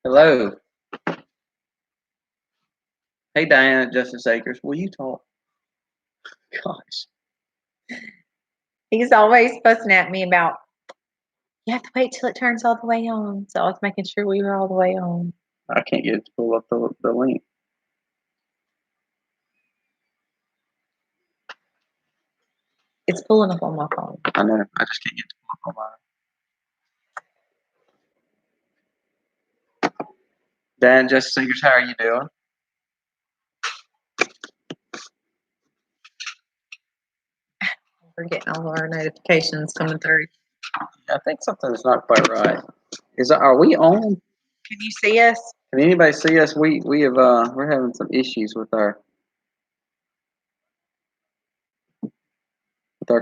Hello. Hey, Diana, Justice Acres. Will you talk? Gosh. He's always fussing at me about, you have to wait till it turns all the way on. So I was making sure we were all the way on. I can't get it to pull up the link. It's pulling up on my phone. I know. I just can't get it to pull up on mine. Dan, Justice Acres, how are you doing? We're getting all of our notifications coming through. I think something's not quite right. Are we on? Can you see us? Can anybody see us? We're having some issues with our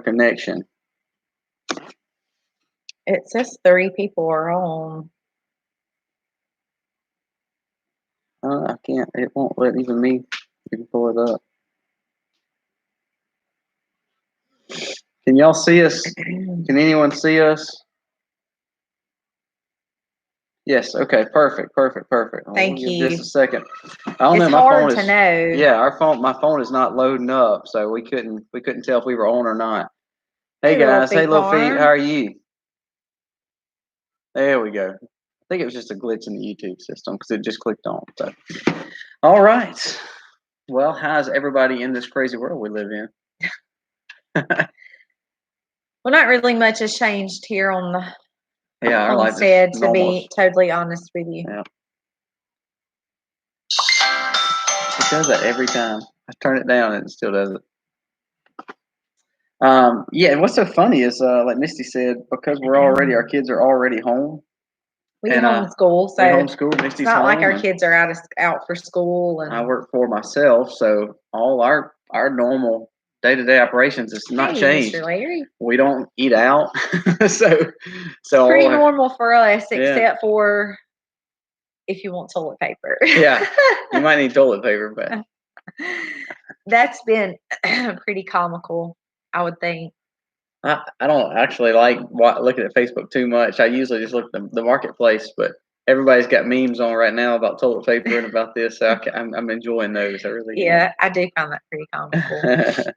connection. It says 3 people are on. I can't. It won't let even me even pull it up. Can y'all see us? Can anyone see us? Yes. Okay. Perfect. Thank We'll you. give just a second. I don't know. It's My hard phone to is. know. Yeah, my phone is not loading up, so we couldn't tell if we were on or not. Hey Hey, Little guys. Hey Feet little feet. Farm. How are you? There we go. I think it was just a glitch in the YouTube system because it just clicked on. So, all right. Well, how's everybody in this crazy world we live in? Well, not really much has changed here on the Our life is homestead, to normal. be totally honest with you. Yeah. It does that every time. I turn it down and it still does it. Yeah, what's so funny is, like Misty said, because our kids are already home. We homeschool, so we homeschool. Misty's it's not like our home, kids are out for school. And I work for myself, so all our normal day-to-day operations is not changed. Mr. Larry. We don't eat out, so pretty normal for us, except for if you want toilet paper. Yeah, you might need toilet paper, but that's been pretty comical, I would think. I don't actually like looking at Facebook too much. I usually just look at the marketplace, but everybody's got memes on right now about toilet paper and about this. So I'm enjoying those. I really Yeah, I do find that pretty comical.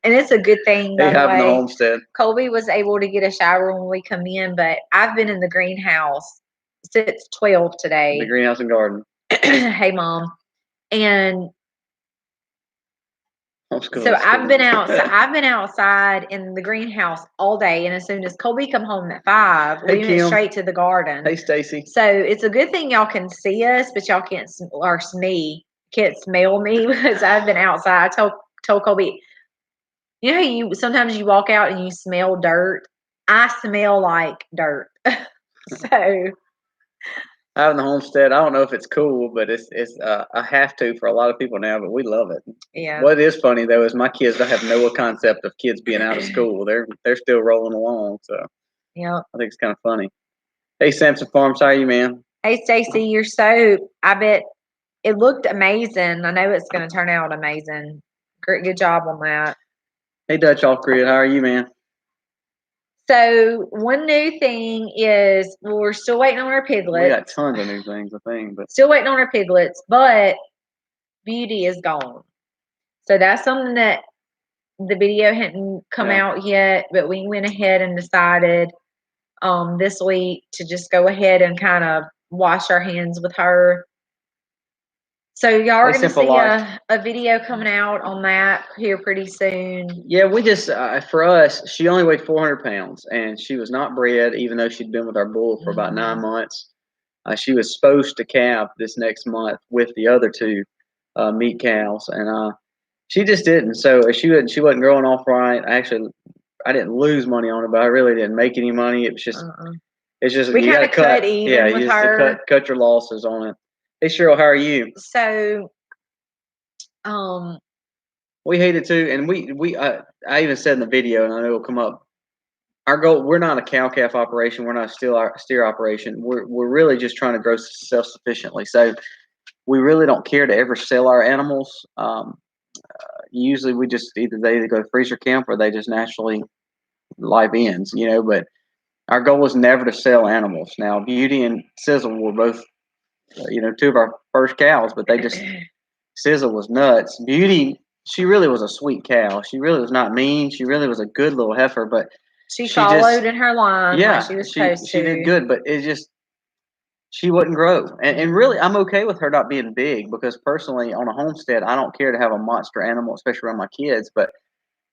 And it's a good thing, by the way. The homestead. Colby was able to get a shower when we come in, but I've been in the greenhouse since 12 today. The greenhouse and garden. Hey, Mom. And so I've been outside in the greenhouse all day, and as soon as Colby come home at 5, we went straight to the garden. Hey, Stacy. So it's a good thing y'all can see us, but y'all can't smell me because I've been outside. I told Colby, you know how sometimes you walk out and you smell dirt? I smell like dirt. So having the homestead, I don't know if it's cool, but it's I have to for a lot of people now, but we love it. Yeah. What is funny though is my kids, I have no concept of kids being out of school. They're still rolling along, so yeah, I think it's kind of funny. Hey, Samson Farms, how are you, man? Hey, Stacy, your soap, I bet it looked amazing. I know it's going to turn out amazing. Good job on that. Hey, Dutch Off Grid, how are you, man? So one new thing is we're still waiting on our piglets. We got tons of new things, I think, but still waiting on our piglets. But Beauty is gone, so that's something that the video hadn't come out yet. But we went ahead and decided this week to just go ahead and kind of wash our hands with her. So y'all are going to see a video coming out on that here pretty soon. Yeah, we just, for us, she only weighed 400 pounds, and she was not bred, even though she'd been with our bull for about 9 months. She was supposed to calve this next month with the other 2 meat cows, and she just didn't. So she wasn't growing off right. I didn't lose money on it, but I really didn't make any money. It was just, it's just we kind of cut even with her. Cut your losses on it. Hey, Cheryl, how are you? So, we hate it too, and I even said in the video, and I know it'll come up. Our goal, we're not a cow calf operation. We're not a steer operation. We're really just trying to grow self-sufficiently. So we really don't care to ever sell our animals. Usually we just either they go to freezer camp or they just naturally live ends, but our goal is never to sell animals. Now, Beauty and Sizzle were both two of our first cows, but they just Sizzle was nuts. Beauty, she really was a sweet cow. She really was not mean. She really was a good little heifer, but She she just followed in her line like yeah, she was she supposed she did to. good, but it just she wouldn't grow. And really, I'm okay with her not being big because personally, on a homestead, I don't care to have a monster animal, especially around my kids. But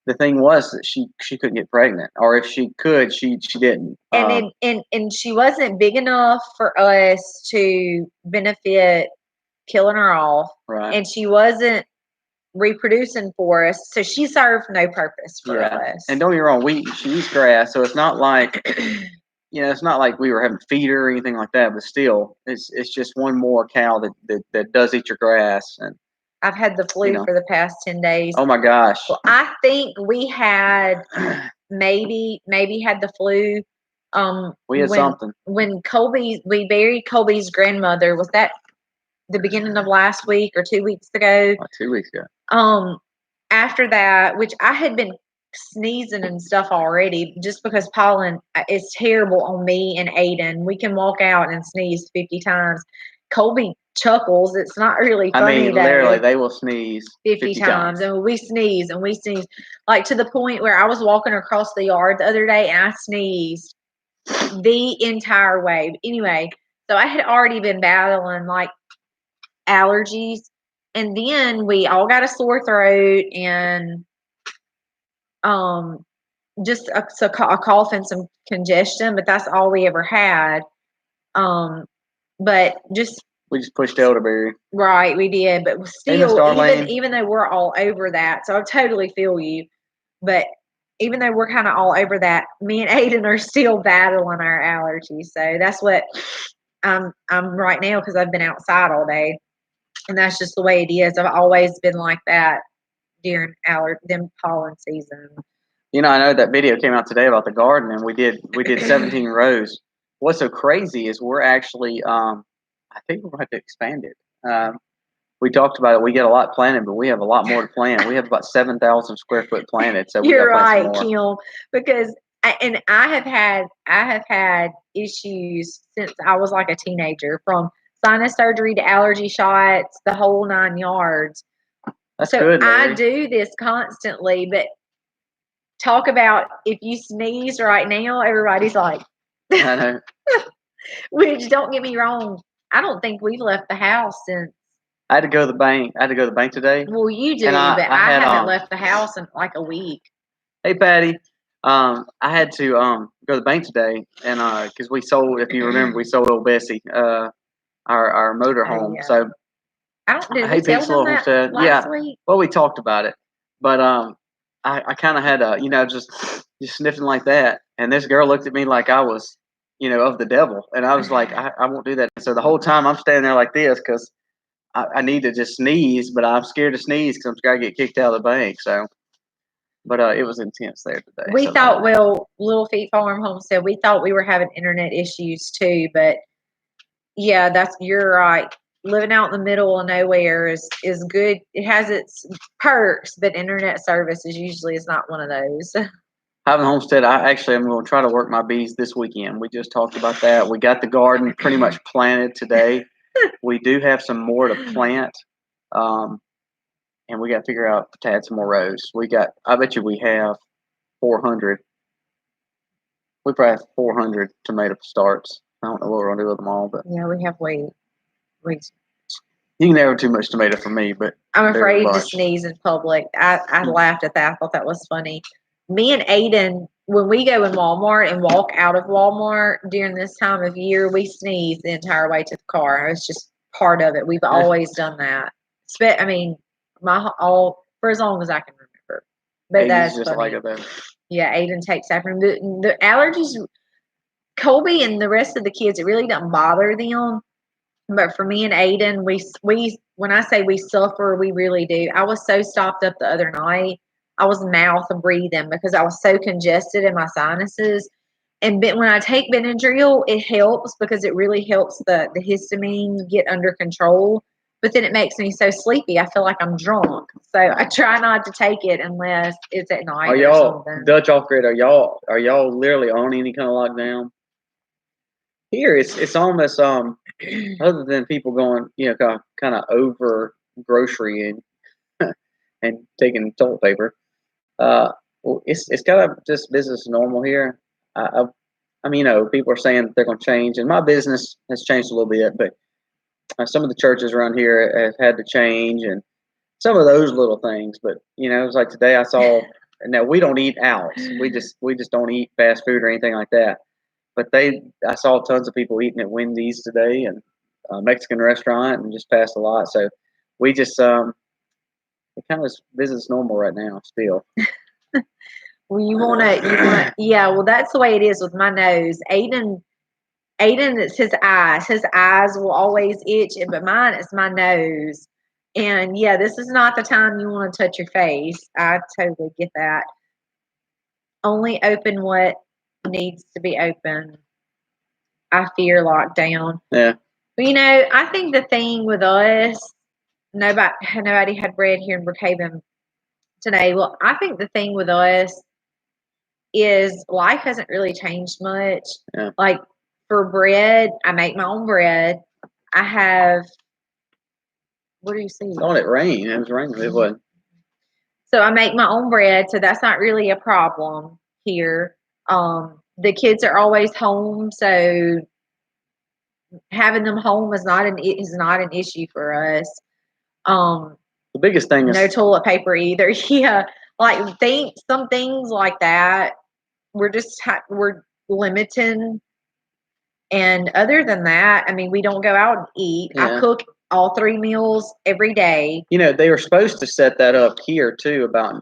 the thing was that she couldn't get pregnant, or if she could, she didn't. And she wasn't big enough for us to benefit killing her off. Right. And she wasn't reproducing for us, so she served no purpose for us. And don't get me wrong, she eats grass, so it's not like it's not like we were having to feed her or anything like that. But still, it's just one more cow that does eat your grass. And I've had the flu for the past 10 days. Oh my gosh! Well, I think we had maybe had the flu. We had something when we buried Colby's grandmother. Was that the beginning of last week or 2 weeks ago? 2 weeks ago. After that, which I had been sneezing and stuff already, just because pollen is terrible on me and Aiden. We can walk out and sneeze 50 times. Colby chuckles. It's not really funny. I mean, literally, they will sneeze 50 times. And we sneeze, like to the point where I was walking across the yard the other day and I sneezed the entire way. Anyway, so I had already been battling like allergies, and then we all got a sore throat and just a cough and some congestion, but that's all we ever had. But we just pushed elderberry. Right, we did, but still, even though we're all over that, so I totally feel you. But even though we're kind of all over that, me and Aiden are still battling our allergies. So that's what I'm right now, because I've been outside all day, and that's just the way it is. I've always been like that during pollen season. I know that video came out today about the garden, and we did 17 rows. What's so crazy is we're actually, I think we're going to have to expand it. We talked about it. We get a lot planted, but we have a lot more to plant. We have about 7,000 square foot planted. So you're right, Kim, because I have had issues since I was like a teenager, from sinus surgery to allergy shots, the whole 9 yards. That's good, Larry. I do this constantly, but talk about if you sneeze right now, everybody's like, I know. Which, don't get me wrong, I don't think we've left the house since. I had to go to the bank. Today. Well, you do, but I haven't left the house in like a week. Hey, Patty. I had to go to the bank today, and because we sold, if you remember, we sold old Bessie, our motor home. Yeah. So I hate being little homestead. Last week? Well, we talked about it, but I kind of had just sniffing like that, and this girl looked at me like I was of the devil, and I was like, I won't do that. So the whole time I'm standing there like this because I need to just sneeze, but I'm scared to sneeze because I'm scared to get kicked out of the bank. So. But it was intense there today. We thought, Little Feet Farm Homestead, we thought we were having internet issues too. But yeah, you're right. Living out in the middle of nowhere is good. It has its perks, but internet service is not one of those. Having a homestead, I'm going to try to work my bees this weekend. We just talked about that. We got the garden pretty much planted today. We do have some more to plant. And we got to figure out to add some more rows. I bet you we have 400. We probably have 400 tomato starts. I don't know what we're going to do with them all, but. Yeah, we have way. You can never have too much tomato for me, but. I'm afraid to sneeze in public. I laughed at that. I thought that was funny. Me and Aiden, when we go in Walmart and walk out of Walmart during this time of year, we sneeze the entire way to the car. It's just part of it. We've always done that. For as long as I can remember. But that's just funny. Like it. Yeah, Aiden takes after him. The allergies, Colby and the rest of the kids, it really doesn't bother them. But for me and Aiden, we when I say we suffer, we really do. I was so stopped up the other night. I was mouth breathing because I was so congested in my sinuses. And when I take Benadryl, it helps because it really helps the histamine get under control. But then it makes me so sleepy. I feel like I'm drunk. So I try not to take it unless it's at night. Are y'all Dutch off grid? Are y'all literally on any kind of lockdown? Here it's almost other than people going, kind of over grocery and taking toilet paper. Uh, well, it's kind of just business normal here. I mean, people are saying that they're going to change, and my business has changed a little bit, but some of the churches around here have had to change, and some of those little things. But it was like today I saw. Now we don't eat out. We just don't eat fast food or anything like that. But I saw tons of people eating at Wendy's today and a Mexican restaurant and just passed a lot. So we just it kind of business normal right now still. Well, yeah. Well, that's the way it is with my nose. Aiden, it's his eyes. His eyes will always itch, but mine is my nose. And yeah, this is not the time you want to touch your face. I totally get that. Only open what needs to be open. I fear lockdown. Yeah. But I think the thing with us, nobody had bread here in Brookhaven today. Well, I think the thing with us is life hasn't really changed much. Yeah. Like for bread, I make my own bread. I have, what do you see? Oh, it rained. It was raining. It was. So I make my own bread, so that's not really a problem here. The kids are always home, so having them home is not an issue for us. The biggest thing is no toilet paper either. Yeah, like some things like that. We're limiting, and other than that, I mean, we don't go out and eat. Yeah. I cook all 3 meals every day. They were supposed to set that up here too about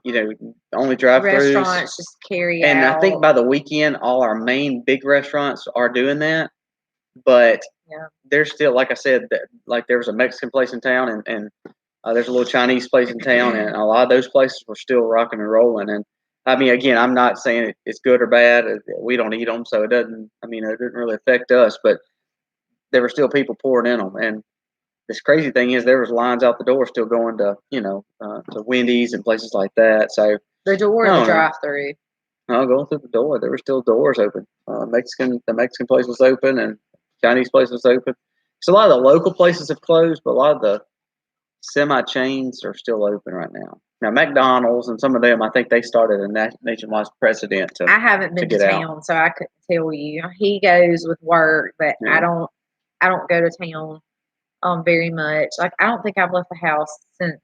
only drive-throughs. Restaurants just carry And out. I think by the weekend, all our main big restaurants are doing that. But yeah. There's still, like I said, like there was a Mexican place in town, and there's a little Chinese place in town, and a lot of those places were still rocking and rolling. And I mean, again, I'm not saying it's good or bad. We don't eat them, so it doesn't. I mean, it didn't really affect us. But there were still people pouring in them, and this crazy thing is there was lines out the door still going to to Wendy's and places like that. So the door or the drive-through? No, going through the door. There were still doors open. The Mexican place was open, and Chinese place was open. So a lot of the local places have closed, but a lot of the semi chains are still open right now. Now McDonald's and some of them, I think they started a nationwide precedent to. I haven't been to town, so I couldn't tell you. He goes with work, but yeah. I don't go to town very much. Like I don't think I've left the house since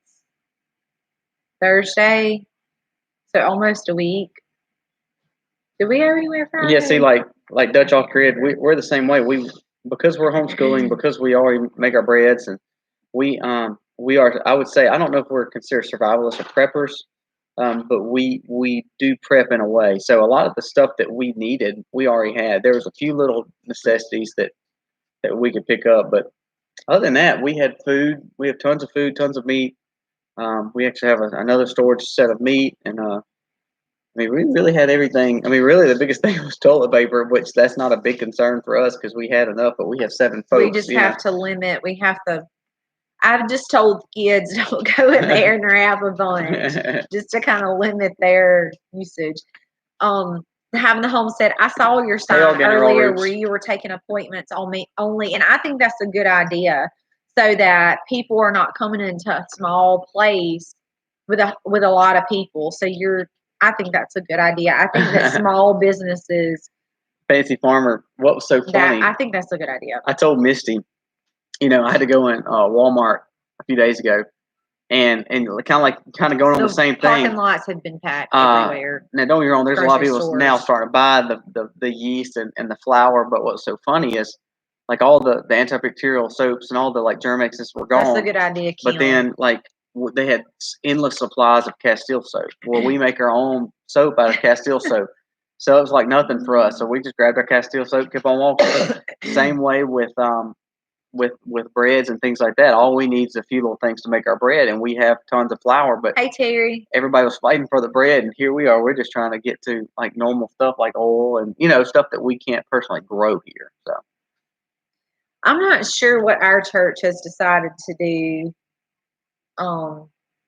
Thursday, so almost a week. Did we go anywhere Friday? Yeah, see, like Dutch off grid, we're the same way. Because we're homeschooling, because we already make our breads, and we are. I would say, I don't know if we're considered survivalists or preppers, but we do prep in a way. So a lot of the stuff that we needed, we already had. There was a few little necessities that we could pick up, but other than that, we had food. We have tons of food, tons of meat. We actually have another storage set of meat, and I mean, we really had everything. I mean, really, the biggest thing was toilet paper, which that's not a big concern for us because we had enough, but we have 7 folks. We just have to limit. We have to. I've just told the kids don't go in there and grab a bunch, just to kind of limit their usage. Having the homestead, I saw your sign earlier where you were taking appointments only, and I think that's a good idea, so that people are not coming into a small place with a lot of people. So I think that's a good idea. I think that small businesses. Fancy Farmer. What was so funny? I think that's a good idea. I told Misty, I had to go in Walmart a few days ago, and kind of going on the same thing. Parking lots have been packed everywhere. Now, don't get me wrong. There's a lot of people now starting to buy the yeast and the flour. But what's so funny is, like, all the antibacterial soaps and all the Germexes were gone. That's a good idea, Kim. But then they had endless supplies of Castile soap. Well, we make our own soap out of Castile soap. So it was like nothing for us. So we just grabbed our Castile soap, kept on walking. Same way with breads and things like that. All we need is a few little things to make our bread, and we have tons of flour. But hey, Terry, everybody was fighting for the bread, and here we are. We're just trying to get to normal stuff like oil and stuff that we can't personally grow here. So I'm not sure what our church has decided to do.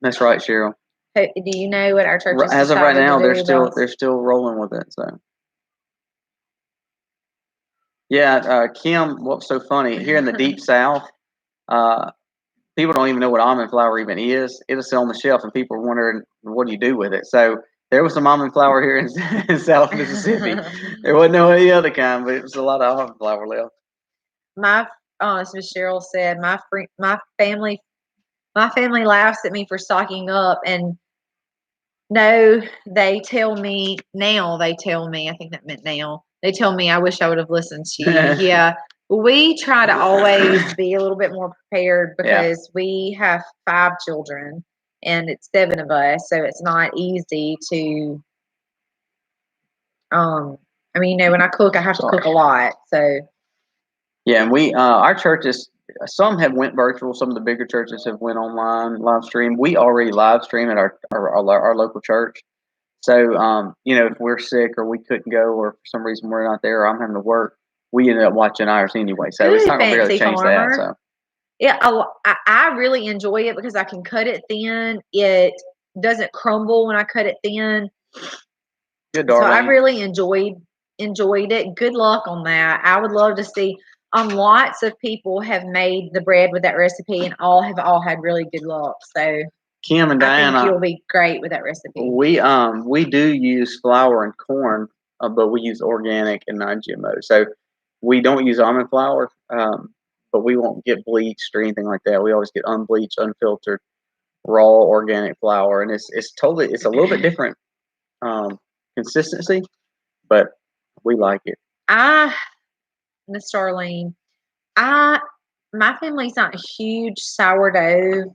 That's right, Cheryl. Do you know what our church has as of right now? They're still rolling with it. So Yeah, Kim, what's so funny here in the deep South? Uh, People don't even know what almond flour even is. It'll sit on the shelf, and people are wondering what do you do with it. So there was some almond flour here in, in South Mississippi. There wasn't no any other kind, but it was a lot of almond flour left. My as Miss Cheryl said, my family laughs at me for stocking up, and no, they tell me now. They tell me, I think that meant now. They tell me I wish I would have listened to you. Yeah, we try to always be a little bit more prepared Yeah, because we have 5 children and it's 7 of us, so it's not easy to. I mean, when I cook, I have to sorry. cook a lot. So Yeah, and we our churches, some have went virtual. Some of the bigger churches have went online live stream. We already live stream at our local church. So if we're sick or we couldn't go or for some reason we're not there or I'm having to work, we ended up watching ours anyway. So it's good, not gonna be able to fancy change that. farmer. So Yeah, I really enjoy it because I can cut it thin. It doesn't crumble when I cut it thin. good, So I Darlene. really enjoyed it. Good luck on that. I would love to see. Lots of people have made the bread with that recipe, and all had really good luck. So Kim and I think Diana, you'll be great with that recipe. we do use flour and corn, but we use organic and non-GMO. So we don't use almond flour, but we won't get bleached or anything like that. We always get unbleached, unfiltered, raw organic flour, and it's a little bit different consistency, but we like it. Miss Darlene, I my family's not a huge sourdough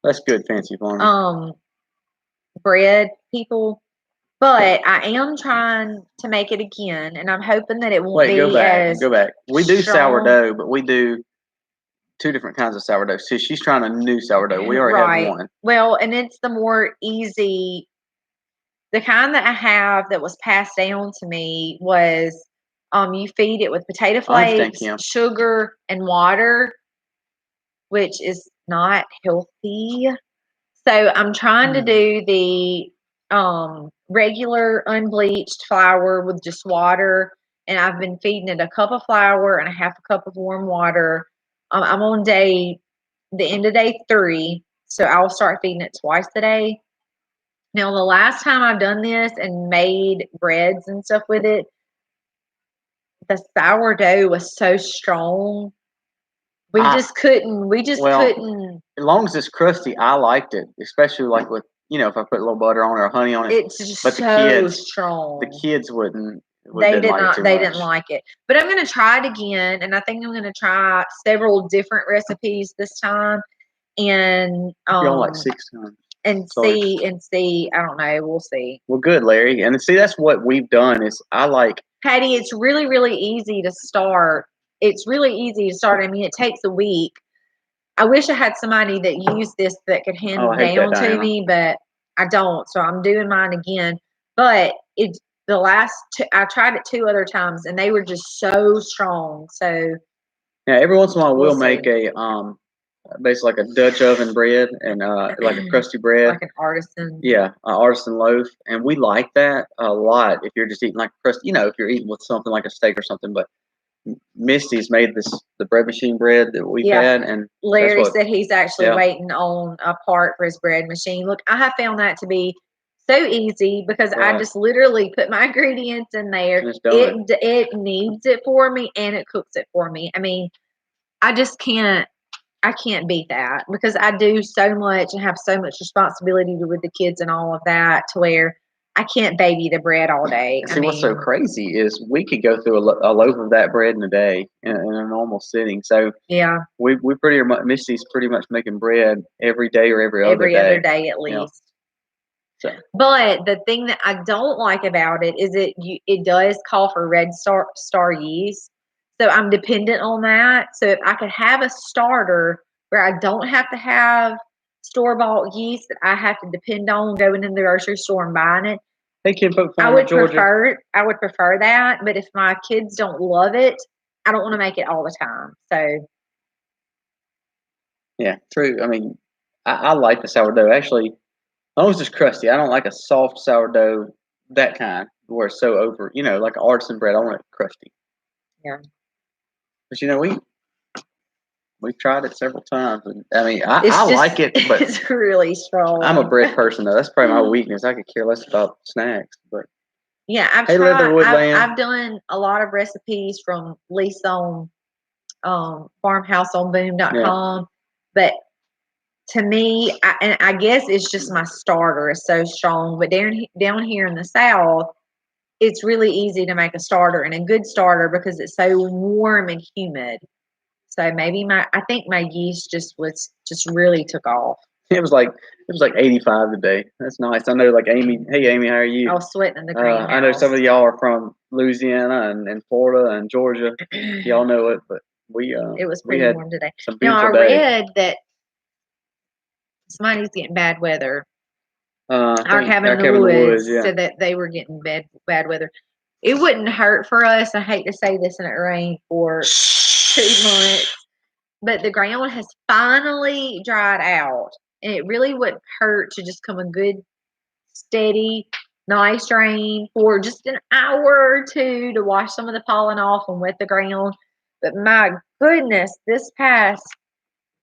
That's good, fancy farmer. bread people. But I am trying to make it again, and I'm hoping that it won't Wait, be as go back. We do strong. sourdough, but we do two different kinds of sourdough. See, she's trying a new sourdough. We already have Right. one. Well, and it's the more easy. The kind that I have that was passed down to me was you feed it with potato I understand, flakes, Kim. sugar, and water, which is not healthy. So I'm trying to do the regular unbleached flour with just water, and I've been feeding it a cup of flour and a half a cup of warm water. I'm on the end of day 3, so I'll start feeding it twice a day. Now, the last time I've done this and made breads and stuff with it, the sourdough was so strong. We I just couldn't. We just well, couldn't. as long as it's crusty, I liked it, especially like with if I put a little butter on it or honey on it. It's just But so the strong. kids They didn't did like it not. too They much. didn't like it. But I'm going to try it again, and I think I'm going to try several different recipes this time, and You're on like 6 times. and Sorry. see. I don't know. We'll see. Well, good, Larry. And see, that's what we've done. Is I like. Patty, it's really, really easy to start. It's really easy to start. I mean, it takes a week. I wish I had somebody that used this that could hand Oh, it I hate that, down to Diana. me, but I don't. So I'm doing mine again. But it's the last two, I tried it 2 other times and they were just so strong. So Yeah, every once in a while we'll we'll see. make a basically like a Dutch oven bread and like a crusty bread. Like an artisan. Yeah, artisan loaf, and we like that a lot. If you're just eating like a crust, if you're eating with something like a steak or something. But Misty's made the bread machine bread that we've had, and that's Larry what. said he's actually Yeah, waiting on a part for his bread machine. Look, I have found that to be so easy because I right. just literally put my ingredients in there. And it's done. It kneads it for me and it cooks it for me. I mean, I just can't beat that because I do so much and have so much responsibility with the kids and all of that to where I can't baby the bread all day. And see, what's so crazy is we could go through a loaf of that bread in a day in a normal sitting. So Yeah, we pretty much Misty's pretty much making bread every day or every other every other day. day at You know, least. so But the thing that I don't like about it is it does call for red star yeast. So I'm dependent on that. So if I could have a starter where I don't have to have store-bought yeast that I have to depend on going in the grocery store and buying it, hey, Kinfolk Farmer, Georgia. I would prefer that. But if my kids don't love it, I don't want to make it all the time. So Yeah, true. I mean, I like the sourdough. Actually, as long as it's crusty. I don't like a soft sourdough, that kind, where it's so over, like artisan bread. I want it crusty. Yeah. But we've tried it several times, and I mean, I like it, but it's really strong. I'm a bread person though. That's probably my weakness. I could care less about snacks, but yeah, I've hey, tried. Leatherwood Lamb. I've done a lot of recipes from Lisa on farmhouseonboom.com, but to me, and I guess it's just my starter is so strong. But down here in the South, it's really easy to make a starter and a good starter because it's so warm and humid. So maybe I think my yeast just really took off. It was like 85 today. That's nice. I know, like Amy. Hey, Amy, how are you? I was sweating in the greenhouse. I know some of y'all are from Louisiana and Florida and Georgia. Y'all know it, but it was pretty warm today. Some now I beautiful day. read that somebody's getting bad weather. Our cabin in the woods said that they were getting bad weather. It wouldn't hurt for us. I hate to say this, and it rained for 2 months, but the ground has finally dried out, and it really wouldn't hurt to just come a good, steady, nice rain for just an hour or two to wash some of the pollen off and wet the ground. But my goodness, this past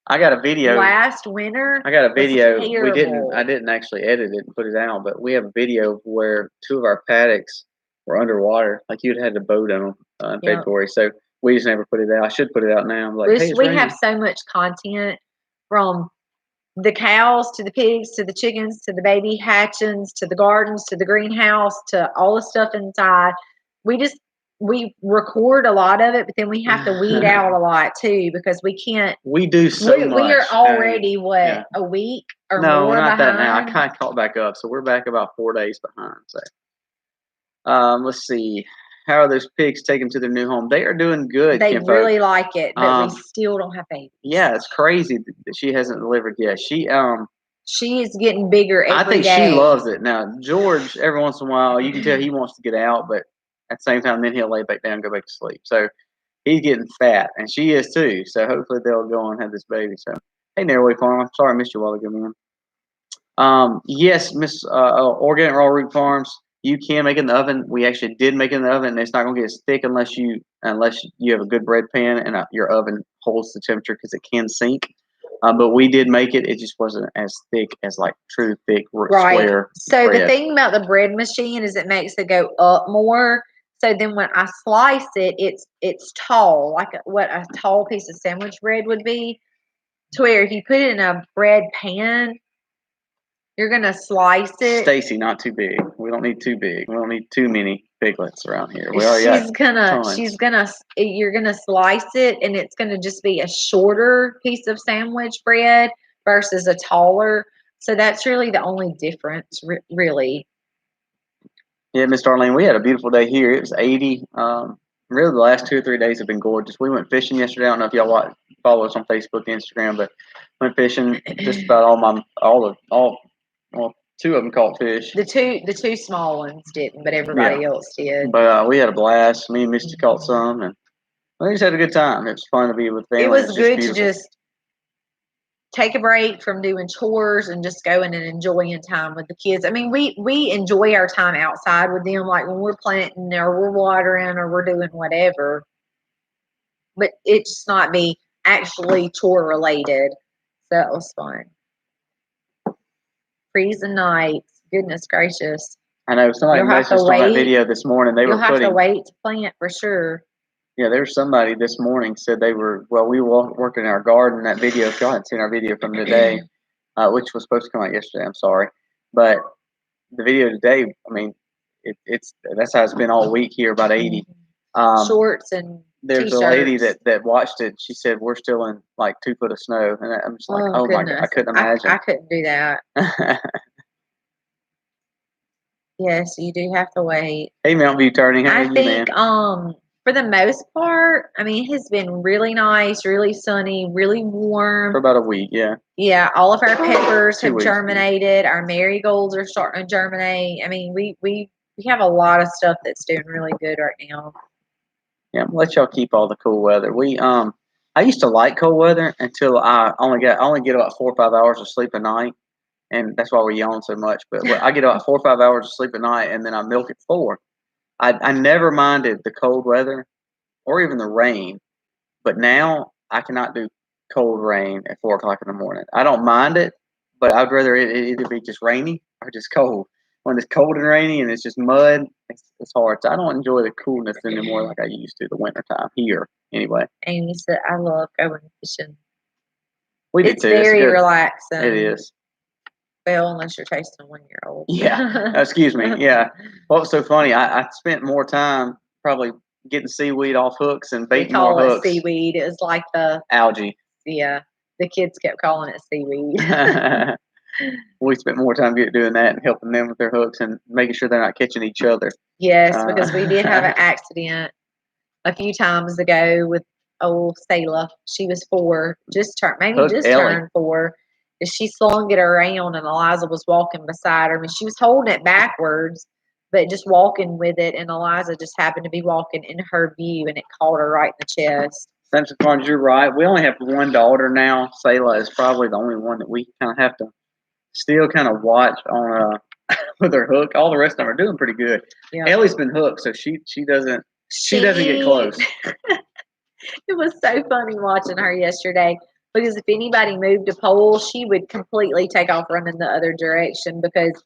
I got a video last winter. I got a video. Terrible. I didn't actually edit it and put it out, but we have a video where 2 of our paddocks were underwater. Like you'd had a boat on them in February, so we just never put it out. I should put it out now. I'm like, hey, we have so much content from the cows to the pigs to the chickens to the baby hatchings to the gardens to the greenhouse to all the stuff inside. We record a lot of it, but then we have to weed out a lot too because we can't. We do so much. We are already a week or more we're not behind. That now. I kind of caught back up, so we're back about 4 days behind. So, let's see. How are those pigs taken to their new home? They are doing good. They really like it, but we still don't have babies. Yeah, it's crazy that she hasn't delivered yet. She is getting bigger every day. I think she loves it. Now, George, every once in a while, you can tell he wants to get out, but at the same time, then he'll lay back down and go back to sleep. So he's getting fat, and she is too. So hopefully they'll go on and have this baby. So, hey, Narrowway Farm. I'm sorry I missed you a while ago, man. Yes, Miss Organic Raw Root Farms. You can make it in the oven. We actually did make it in the oven. It's not going to get as thick unless you have a good bread pan and your oven holds the temperature because it can sink. But we did make it. It just wasn't as thick as like true thick square. So bread. The thing about the bread machine is it makes it go up more. So then when I slice it, it's tall, like what a tall piece of sandwich bread would be. To where if you put it in a bread pan, you're gonna slice it. Stacy, not too big. We don't need too big. We don't need too many piglets around here. You're gonna slice it, and it's gonna just be a shorter piece of sandwich bread versus a taller. So that's really the only difference, really. Yeah, Miss Darlene, we had a beautiful day here. It was 80. Really, the last 2 or 3 days have been gorgeous. We went fishing yesterday. I don't know if y'all follow us on Facebook and Instagram, but went fishing. Just about well, 2 of them caught fish. The two small ones didn't, but everybody else did. But we had a blast. Me and Misty caught some, and we just had a good time. It was fun to be with family. It was good to just take a break from doing chores and just going and enjoying time with the kids. I mean, we enjoy our time outside with them, like when we're planting or we're watering or we're doing whatever. But it's not be actually chore related. So that was fun. Freezing nights. Goodness gracious. I know somebody messaged on that video this morning. You'll have to wait to plant for sure. Yeah, there was somebody this morning said we were working in our garden. That video, if y'all hadn't seen our video from today, which was supposed to come out yesterday, I'm sorry. But the video today, I mean, that's how it's been all week here, about 80. Shorts and there's t-shirts. A lady that watched it. She said, we're still in like 2 foot of snow. And I'm just like, oh my God, I couldn't imagine. I couldn't do that. Yes, you do have to wait. Hey, Mount View Turning. How are you, man? For the most part, I mean, it has been really nice, really sunny, really warm. For about a week, yeah. Yeah, all of our peppers have germinated. Our marigolds are starting to germinate. I mean, we have a lot of stuff that's doing really good right now. Yeah, let y'all keep all the cool weather. I used to like cold weather until I only get about 4 or 5 hours of sleep a night, and that's why we yawn so much. But I get about 4 or 5 hours of sleep a night, and then I milk it 4. I never minded the cold weather or even the rain. But now I cannot do cold rain at 4 o'clock in the morning. I don't mind it, but I'd rather it either be just rainy or just cold. When it's cold and rainy and it's just mud, it's hard. So I don't enjoy the coolness anymore like I used to the winter time here. Anyway, Amy said, I love going fishing. we do It's too. very It's relaxing. It is. Well, unless you're chasing a 1-year-old. Yeah. Excuse me. Yeah. What was so funny? I spent more time probably getting seaweed off hooks and We baiting more call it hooks. seaweed. It was like Algae. yeah, the kids kept calling it seaweed. We spent more time doing that and helping them with their hooks and making sure they're not catching each other. Yes, because we did have an accident a few times ago with old Selah. She was 4, just turned turned 4. And she slung it around, and Eliza was walking beside her. I mean, she was holding it backwards, but just walking with it. And Eliza just happened to be walking in her view, and it caught her right in the chest. Sometimes you're right. We only have one daughter now. Selah is probably the only one that we kind of have to still kind of watch on with her hook. All the rest of them are doing pretty good. Yeah. Ellie's been hooked, so she doesn't get close. It was so funny watching her yesterday because if anybody moved a pole, she would completely take off running the other direction because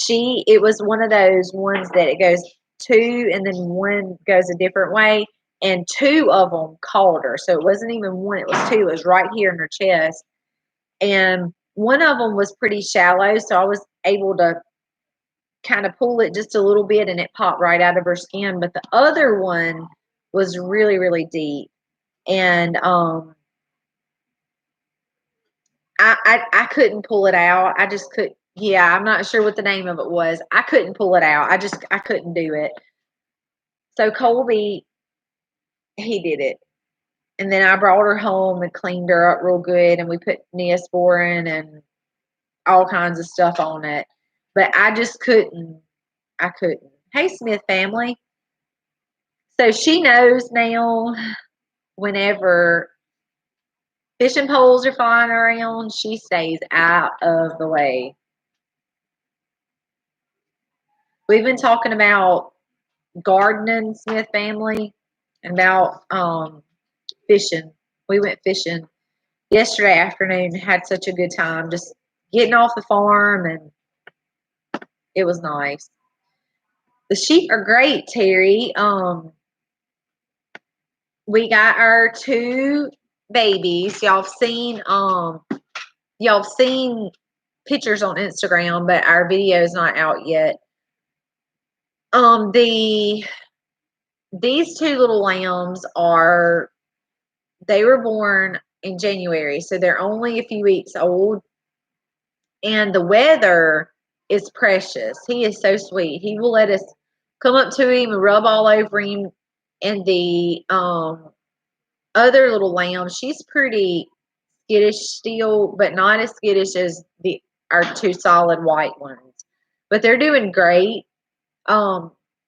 it was one of those ones that it goes 2 and then one goes a different way, and 2 of them caught her. So it wasn't even 1, it was 2. It was right here in her chest. And one of them was pretty shallow, so I was able to kind of pull it just a little bit and it popped right out of her skin. But the other one was really, really deep. And I couldn't pull it out. I just could. Yeah, I'm not sure what the name of it was. I couldn't pull it out. I couldn't do it. So Colby, he did it. And then I brought her home and cleaned her up real good, and we put Neosporin and all kinds of stuff on it. But I just couldn't. I couldn't. Hey, Smith family. So she knows now whenever fishing poles are flying around, she stays out of the way. We've been talking about gardening, Smith family, and about fishing. We went fishing yesterday afternoon, had such a good time just getting off the farm, and it was nice. The sheep are great, Terry. We got our 2 babies. Y'all seen pictures on Instagram, but our video is not out yet. These 2 little lambs they were born in January, so they're only a few weeks old. And the weather is precious. He is so sweet. He will let us come up to him and rub all over him. And the other little lamb, she's pretty skittish still, but not as skittish as our 2 solid white ones. But they're doing great.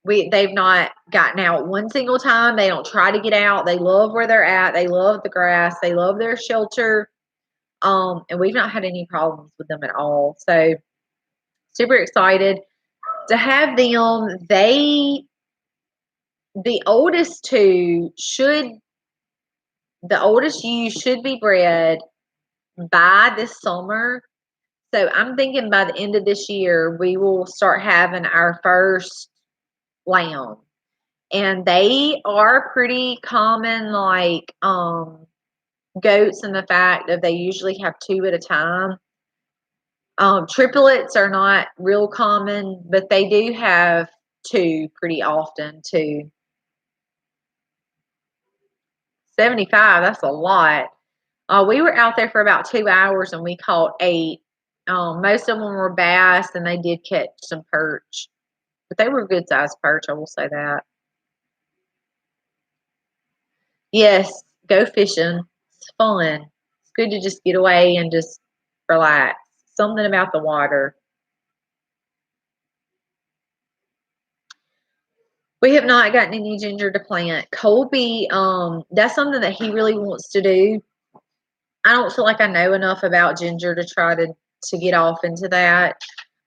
They've not gotten out one single time. They don't try to get out. They love where they're at. They love the grass. They love their shelter. And we've not had any problems with them at all. So super excited to have them. The oldest ewe should be bred by this summer. So I'm thinking by the end of this year, we will start having our first lamb. And they are pretty common, like goats, in the fact that they usually have 2 at a time. Triplets are not real common, but they do have 2 pretty often too. 75, that's a lot. We were out there for about 2 hours and we caught 8. Most of them were bass, and they did catch some perch, but they were good sized perch, I will say that. Yes, go fishing. It's fun. It's good to just get away and just relax. Something about the water. We have not gotten any ginger to plant. Colby, that's something that he really wants to do. I don't feel like I know enough about ginger to try to get off into that.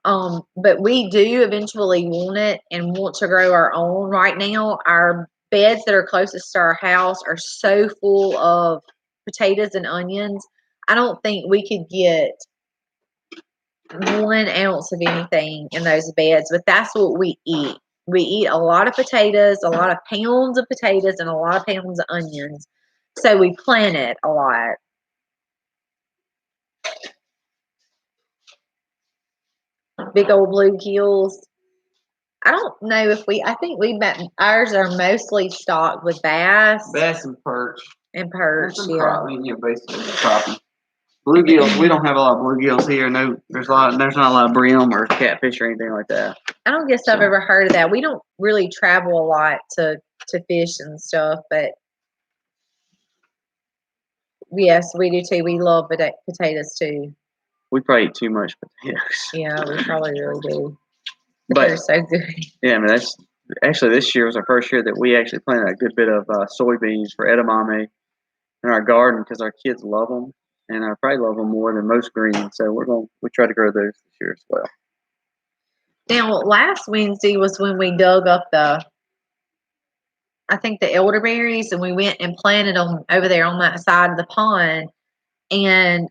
But we do eventually want it and want to grow our own. Right now, our beds that are closest to our house are so full of potatoes and onions. I don't think we could get 1 ounce of anything in those beds, but that's what we eat. We eat a lot of potatoes, a lot of pounds of potatoes, and a lot of pounds of onions. So we plant it a lot. Big old bluegills. I don't know if I think ours are mostly stocked with bass. Bass and perch. And perch, yeah. Crappie, basically crappie. Bluegills, we don't have a lot of bluegills here. No, there's not a lot of brim or catfish or anything like that. I don't guess I've ever heard of that. We don't really travel a lot to fish and stuff, but yes, we do too. We love potatoes too. We probably eat too much potatoes. Yeah, we probably really do. But they're so good. Yeah, I mean that's actually this year was our first year that we actually planted a good bit of soybeans for edamame in our garden because our kids love them, and I probably love them more than most greens. So we try to grow those this year as well. Now, last Wednesday was when we dug up the elderberries, and we went and planted them over there on that side of the pond. And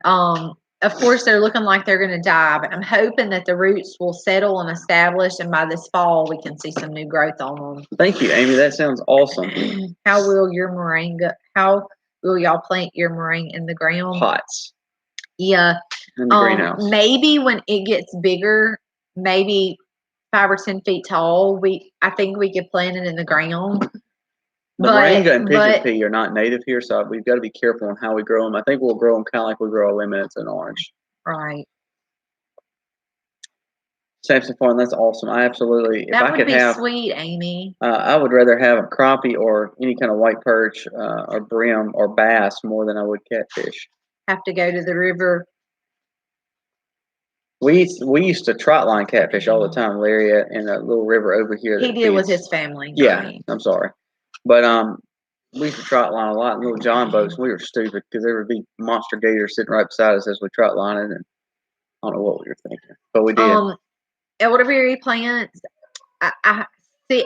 of course, they're looking like they're going to die, but I'm hoping that the roots will settle and establish, and by this fall, we can see some new growth on them. Thank you, Amy. That sounds awesome. How will y'all plant your moringa in the ground? Pots. Yeah. In the greenhouse. Maybe when it gets bigger, maybe 5 or 10 feet tall, I think we could plant it in the ground. The moringa and pigeon pea are not native here, so we've got to be careful on how we grow them. I think we'll grow them kind of like we grow our lemons and orange. Right. Samson Farm, that's awesome. I absolutely. That would be sweet, Amy. I would rather have a crappie or any kind of white perch or brim or bass more than I would catfish. Have to go to the river. We used to trot line catfish all the time, Larry, in a little river over here. He did with his family. Yeah, I'm sorry. But we used to trot line a lot in little john boats. We were stupid because there would be monster gators sitting right beside us as we trot lining, and I don't know what we were thinking, but we did. Elderberry plants. I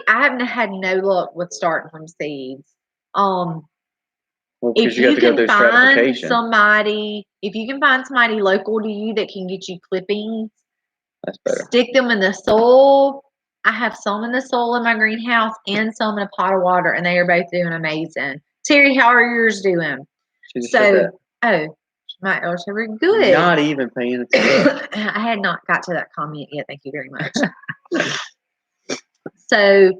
haven't had no luck with starting from seeds. If you can find somebody local to you that can get you clippings, that's better. Stick them in the soil. I have some in the soil in my greenhouse and some in a pot of water, and they are both doing amazing. Terry, how are yours doing? She just said that. My elders are very good. Not even paying attention. I had not got to that comment yet. Thank you very much. So,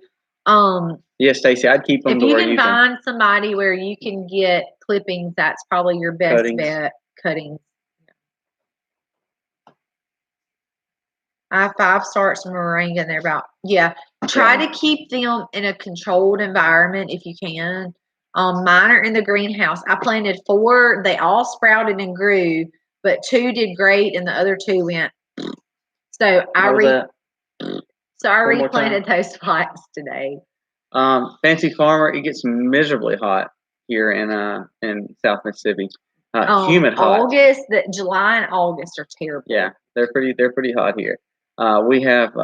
yes, Stacy, I'd keep them. If you can find somebody where you can get clippings, that's probably your best bet. Cuttings. I have 5 starts from moringa, and they're try to keep them in a controlled environment if you can. Mine are in the greenhouse. I planted 4. They all sprouted and grew, but 2 did great, and the other 2 went. So I replanted those pots today. Fancy Farmer, it gets miserably hot here in South Mississippi. Humid hot. July and August are terrible. Yeah, they're pretty hot here. We have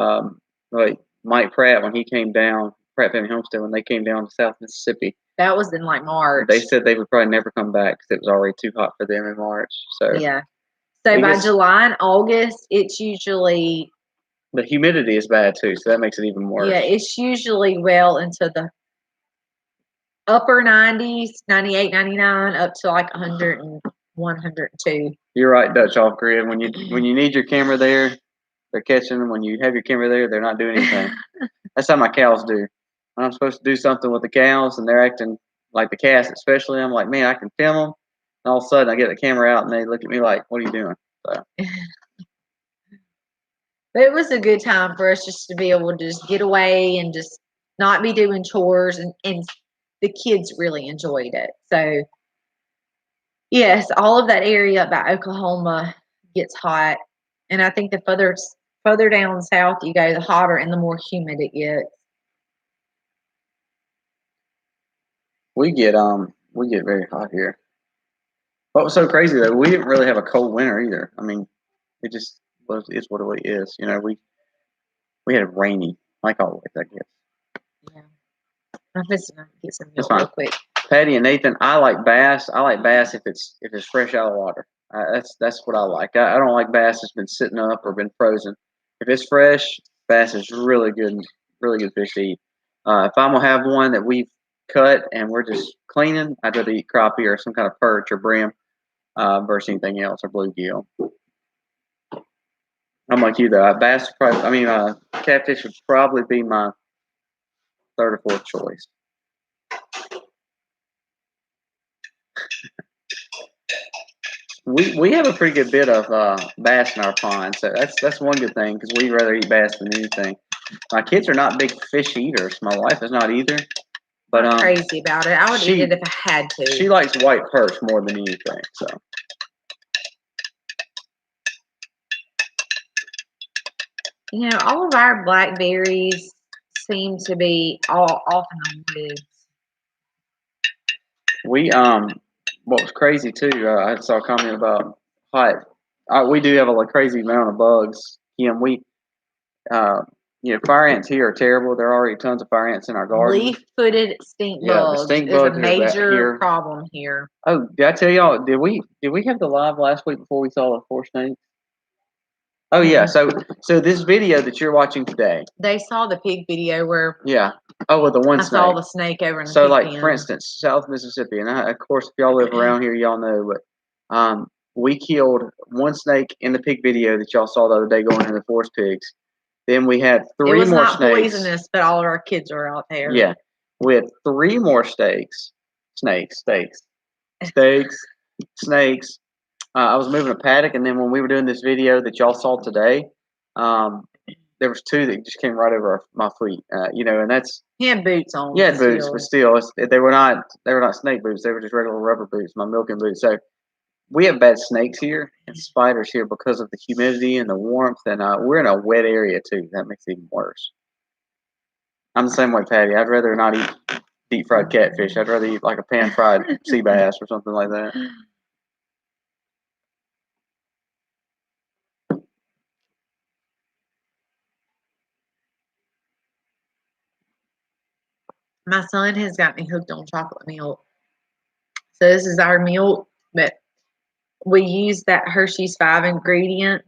like Mike Pratt when he came down, Pratt Family Homestead, when they came down to South Mississippi. That was in like March. They said they would probably never come back because it was already too hot for them in March. So yeah. So by July and August, it's usually the humidity is bad too, so that makes it even worse. Yeah, it's usually well into the upper 90s, 98, 99, up to like 100 and 102. You're right, Dutch off grid. When you need your camera there, they're catching them. When you have your camera there, they're not doing anything. That's how my cows do. When I'm supposed to do something with the cows and they're acting like the cats, especially, I'm like, man, I can film them. And all of a sudden, I get the camera out and they look at me like, what are you doing? So. But it was a good time for us just to be able to just get away and just not be doing chores, and the kids really enjoyed it. So, yes, all of that area by Oklahoma gets hot, and I think the further down south you go, the hotter and the more humid it gets. We get very hot here. What was so crazy though, we didn't really have a cold winter either. I mean, it just is what it is. You know, we had rainy like always, I guess. Yeah. I'm just gonna get some That's milk real fine. quick. Patty and Nathan, I like bass. I like bass if it's fresh out of the water. That's what I like. I don't like bass that's been sitting up or been frozen. If it's fresh, bass is really good fish to eat. If I'm gonna have one that we've cut and we're just cleaning, I'd rather eat crappie or some kind of perch or brim versus anything else or bluegill. I'm like you though. Catfish would probably be my third or fourth choice. We have a pretty good bit of bass in our pond, so that's one good thing because we'd rather eat bass than anything. My kids are not big fish eaters. My wife is not either. But I'm crazy about it. I would eat it if I had to. She likes white perch more than anything. So. You know, all of our blackberries seem to be all off in the woods. What was crazy too, I saw a comment about hot. We do have a crazy amount of bugs. Fire ants here are terrible. There are already tons of fire ants in our garden. Leaf-footed stink bugs is a major problem here. Oh, did I tell y'all? Did we have the live last week before we saw the 4 snakes? Oh yeah. So this video that you're watching today. They saw the pig video where. Yeah. Oh, with the one snake. I saw the snake over in the So, pig pen. For instance, South Mississippi, and of course, if y'all live around here, y'all know. But we killed one snake in the pig video that y'all saw the other day going into the forest pigs. Then we had 3 more snakes. It was not poisonous, but all of our kids were out there. Yeah, we had 3 more snakes. I was moving a paddock, and then when we were doing this video that y'all saw today, there was 2 that just came right over my feet. And that's. He had boots on. He had boots, but still, they were not snake boots. They were just regular rubber boots, my milking boots. So we have bad snakes here and spiders here because of the humidity and the warmth, and we're in a wet area too. That makes it even worse. I'm the same way, Patty. I'd rather not eat deep fried catfish. I'd rather eat like a pan fried sea bass or something like that. My son has got me hooked on chocolate milk. So this is our milk, but we use that Hershey's 5 ingredient.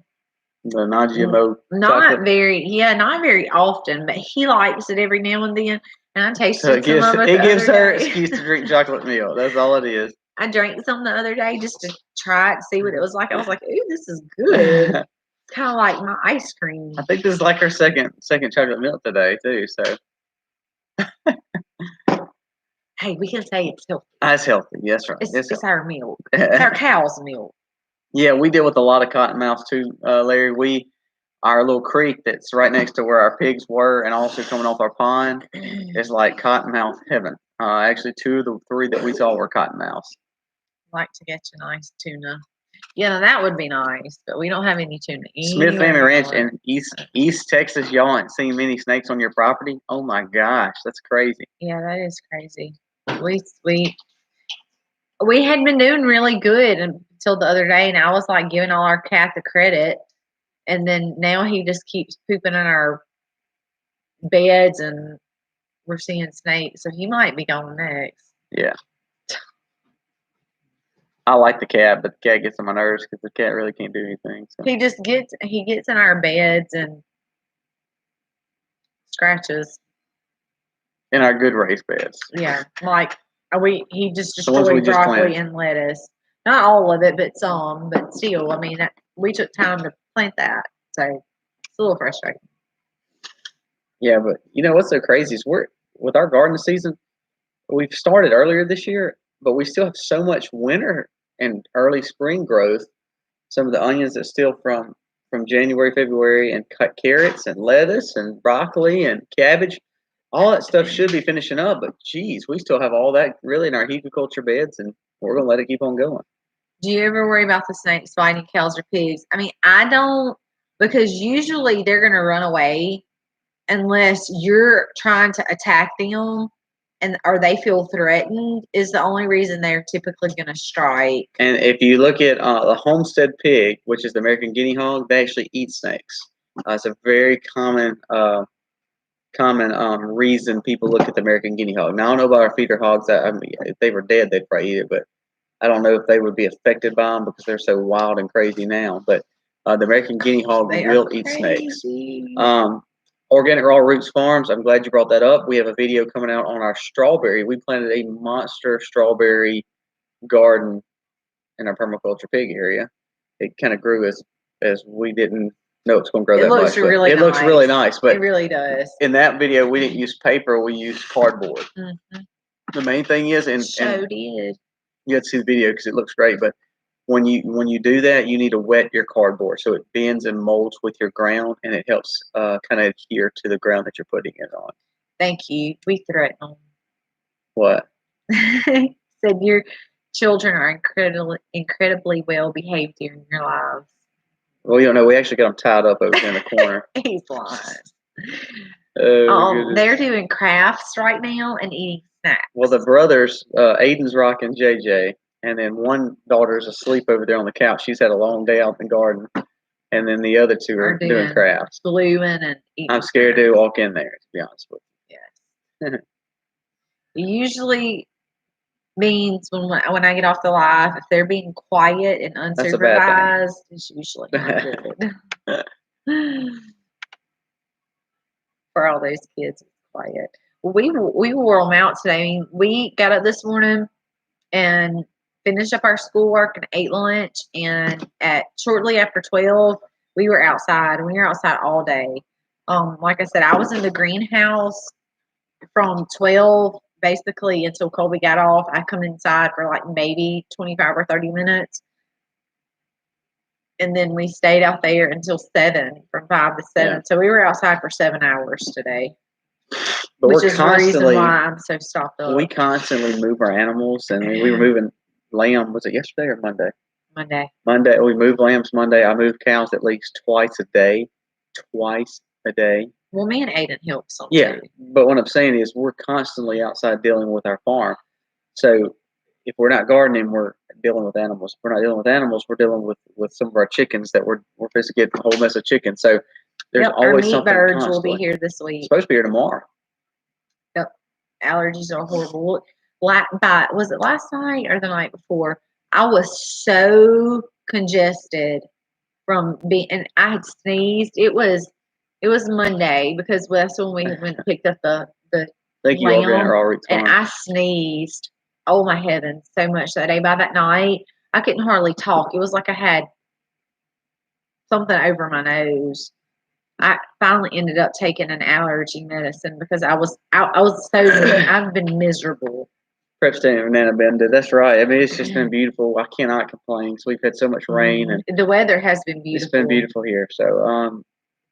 The non-GMO. Not very often, but he likes it every now and then. And I tasted some of it. It gives her an excuse to drink chocolate milk. That's all it is. I drank some the other day just to try it, see what it was like. I was like, "Ooh, this is good." It's kind of like my ice cream. I think this is like her second chocolate milk today too. So. Hey, we can say it's healthy. That's healthy. That's right. It's our milk. It's our cow's milk. Yeah, we deal with a lot of cottonmouths too, Larry. Our little creek that's right next to where our pigs were, and also coming off our pond, is like cottonmouth heaven. Actually, 2 of the 3 that we saw were cottonmouths. Like to get you nice tuna. Yeah, that would be nice, but we don't have any tuna. Smith Family Ranch in East Texas, y'all ain't seen many snakes on your property. Oh my gosh, that's crazy. Yeah, that is crazy. We had been doing really good until the other day, and I was like giving all our cat the credit, and then now he just keeps pooping in our beds, and we're seeing snakes, so he might be going next. Yeah. I like the cat, but the cat gets on my nerves because the cat really can't do anything. So. He gets in our beds and scratches. In our good raised beds. Yeah, like he just destroyed broccoli and lettuce. Not all of it, but some. But still, I mean, we took time to plant that, so it's a little frustrating. Yeah, but what's so crazy is with our garden season, we've started earlier this year, but we still have so much winter and early spring growth. Some of the onions that still from January, February, and cut carrots and lettuce and broccoli and cabbage. All that stuff should be finishing up, but geez, we still have all that really in our heaviculture beds, and we're gonna let it keep on going. Do you ever worry about the snakes biting cows or pigs? I mean, I don't, because usually they're gonna run away unless you're trying to attack them, or they feel threatened. Is the only reason they're typically gonna strike. And if you look at the homestead pig, which is the American guinea hog, they actually eat snakes. It's a very common common reason people look at the American guinea hog. Now I don't know about our feeder hogs. I mean, if they were dead, they'd probably eat it, but I don't know if they would be affected by them because they're so wild and crazy now. But the American guinea hog They will are eat snakes. crazy. Organic Raw Roots Farms. I'm glad you brought that up. We have a video coming out on our strawberry. We planted a monster strawberry garden in our permaculture pig area. It kind of grew as we didn't know it's going to grow It that looks much. But really it looks really nice. But it really does. in that video, we didn't use paper. We used cardboard. Mm-hmm. The main thing is, and did. you have to see the video because it looks great. But when you do that, you need to wet your cardboard so it bends and molds with your ground, and it helps kind of adhere to the ground that you're putting it on. Thank you. We threatened them. What? Said your children are incredibly well behaved during your lives. Well, you don't know. We actually got them tied up over there in the corner. He's lying. Oh, they're doing crafts right now and eating snacks. Well, the brothers, Aiden's rocking JJ, and then one daughter's asleep over there on the couch. She's had a long day out in the garden, and then the other two are doing crafts. Gluing and eating. I'm scared to walk in there, to be honest with you. Yes. It usually means when I get off the live, if they're being quiet and unsupervised, it's usually not good. For all those kids, it's quiet. We wore them out today. I mean, we got up this morning and finished up our schoolwork and ate lunch. And at shortly after 12, we were outside. We were outside all day. Like I said, I was in the greenhouse from 12 basically until Colby got off. I come inside for like maybe 25 or 30 minutes. And then we stayed out there until 7, from 5 to 7. Yeah. So we were outside for 7 hours today. But which is the reason why I'm so stopped up. We constantly move our animals, and we were moving lamb. Was it yesterday or Monday? Monday. We moved lambs Monday. I moved cows at least twice a day. Well, me and Aiden help some too. But what I'm saying is we're constantly outside dealing with our farm. So if we're not gardening, we're dealing with animals. If we're not dealing with animals, we're dealing with some of our chickens that we're supposed to get a whole mess of chickens. So there's always something. Our meat birds will be here this week. It's supposed to be here tomorrow. Yep. Allergies are horrible. Was it last night or the night before? I was so congested from being, and I had sneezed. It was Monday because that's when we went and picked up the lamb, and I sneezed. Oh my heavens, so much that day. By that night, I couldn't hardly talk. It was like I had something over my nose. I finally ended up taking an allergy medicine because I was so I've been miserable. Prep stand and Nana Benda. That's right. I mean, it's just been beautiful. I cannot complain. So we've had so much rain, and the weather has been beautiful. It's been beautiful here. So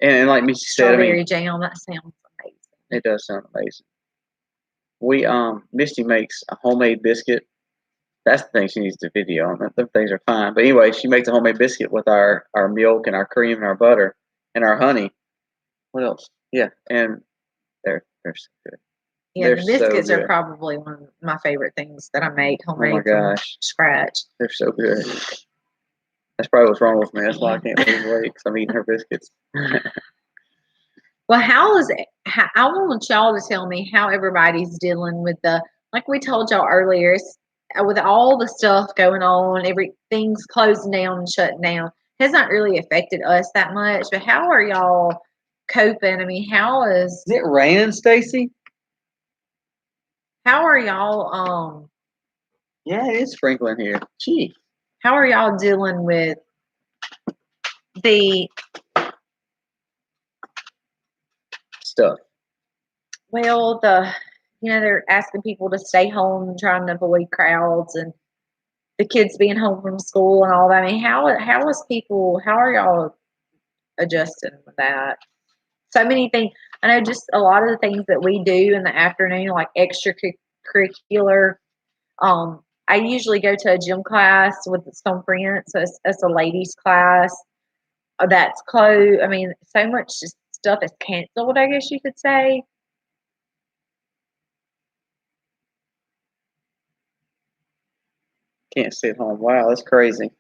and like Missy said, strawberry jam. That sounds amazing. It does sound amazing. We Misty makes a homemade biscuit. That's the thing she needs the video on. Them things are fine. But anyway, she makes a homemade biscuit with our milk and our cream and our butter and our honey. What else? Yeah, and they're so good. Yeah, the biscuits are probably one of my favorite things that I make homemade from scratch. They're so good. That's probably what's wrong with me. That's why I can't lose weight, because I'm eating her biscuits. Well, I want y'all to tell me how everybody's dealing with like we told y'all earlier, with all the stuff going on, everything's closing down and shutting down. It has not really affected us that much, but how are y'all coping? I mean, is it raining, Stacy? How are y'all Yeah, it is sprinkling here. Gee. How are y'all dealing with the stuff? Well, they're asking people to stay home and trying to avoid crowds, and the kids being home from school and all that. I mean, how are y'all adjusting with that? So many things. I know just a lot of the things that we do in the afternoon, like extracurricular. I usually go to a gym class with some friends. So it's a ladies class that's closed. I mean, so much stuff is canceled, I guess you could say. Can't stay at home. Wow, that's crazy.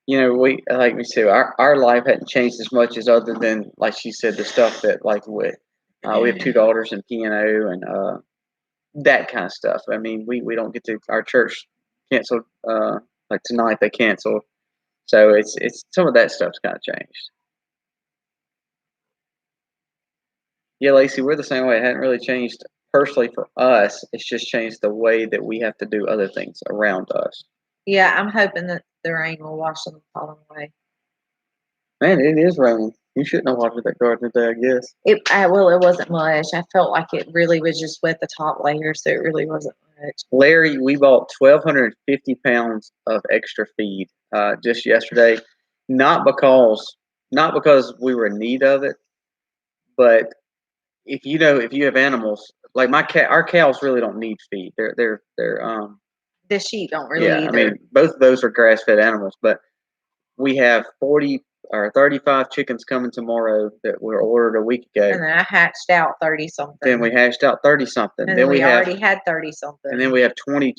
we like we said, our life hadn't changed as much as other than like she said the stuff that like we have two daughters in piano and that kind of stuff. I mean, we don't get to our church canceled like tonight they canceled, so it's some of that stuff's kind of changed. Yeah, Lacey, we're the same way. It hadn't really changed personally for us. It's just changed the way that we have to do other things around us. Yeah, I'm hoping that the rain will wash them all away. Man, it is raining. You shouldn't have watered that garden today, I guess. Well, it wasn't much. I felt like it really was just wet the top layer, so it really wasn't much. Larry, we bought 1,250 pounds of extra feed just yesterday. Not because we were in need of it, but if you have animals like our cows really don't need feed. They're The sheep don't really yeah. either. I mean, both of those are grass fed animals, but we have 40 or 35 chickens coming tomorrow that were ordered a week ago. And then I hatched out 30 something. Then we hatched out 30 something. And then we already had 30 something. And then we have 20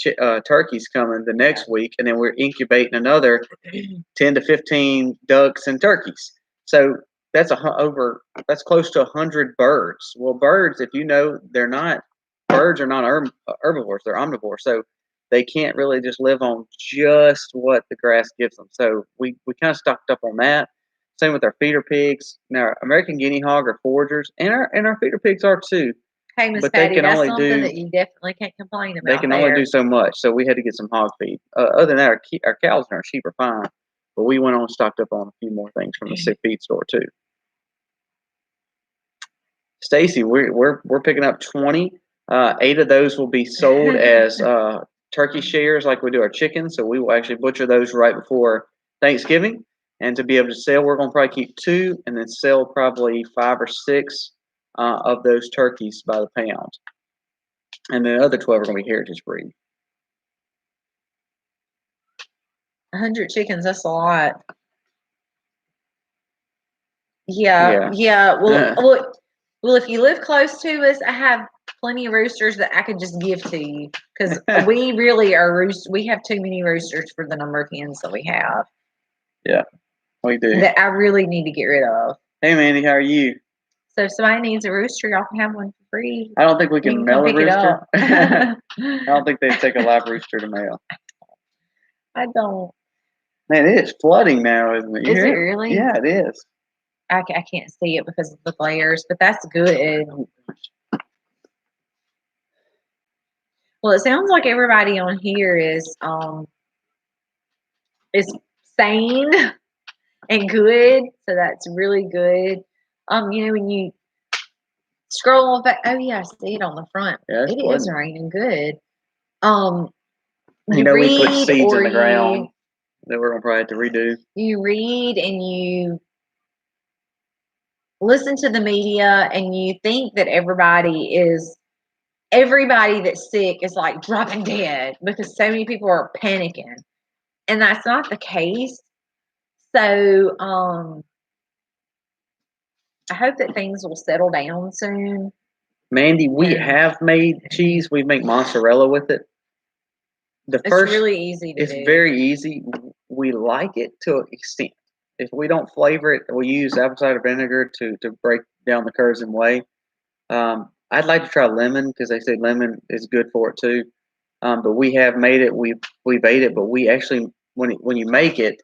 turkeys coming the next week, and then we're incubating another 10 to 15 ducks and turkeys. So that's that's close to 100 birds. Well, birds, if you know, birds are not herbivores; they're omnivores. So they can't really just live on just what the grass gives them. So we kind of stocked up on that. Same with our feeder pigs. Now, our American guinea hog are foragers, and our feeder pigs are too. Hey, Miss Patty, that's something that you definitely can't complain about. They can only do so much, so we had to get some hog feed. Other than that, our cows and our sheep are fine, but we went on and stocked up on a few more things from the feed store too. Stacy, we're picking up 20. 8 of those will be sold as turkey shares, like we do our chickens. So we will actually butcher those right before Thanksgiving, and to be able to sell, we're going to probably keep 2, and then sell probably 5 or 6 of those turkeys by the pound. And the other 12 are going to be heritage breed. 100 chickens, that's a lot. Yeah. Well, if you live close to us, I have plenty of roosters that I could just give to you because we really are we have too many roosters for the number of hens that we have. Yeah, we do. That I really need to get rid of. Hey, Mandy, how are you? So if somebody needs a rooster, y'all can have one for free. I don't think we can mail a rooster. I don't think they'd take a live rooster to mail. I don't. Man, it is flooding now, isn't it? Is it really? Yeah, it is. I can't see it because of the glares, but that's good. Well, it sounds like everybody on here is sane and good, so that's really good. When you scroll back, oh yeah, I see it on the front. Yeah, it is raining good. We put seeds in the ground that we're gonna probably have to redo. You read and you listen to the media, and you think that everybody that's sick is like dropping dead because so many people are panicking, and that's not the case. So I hope that things will settle down soon. Mandy, we have made cheese. We make mozzarella with it. It's really easy to do. It's very easy. We like it to an extent. If we don't flavor it, we use apple cider vinegar to break down the curds and whey. I'd like to try lemon because they say lemon is good for it too. But we have made it. We've ate it, but we actually when you make it,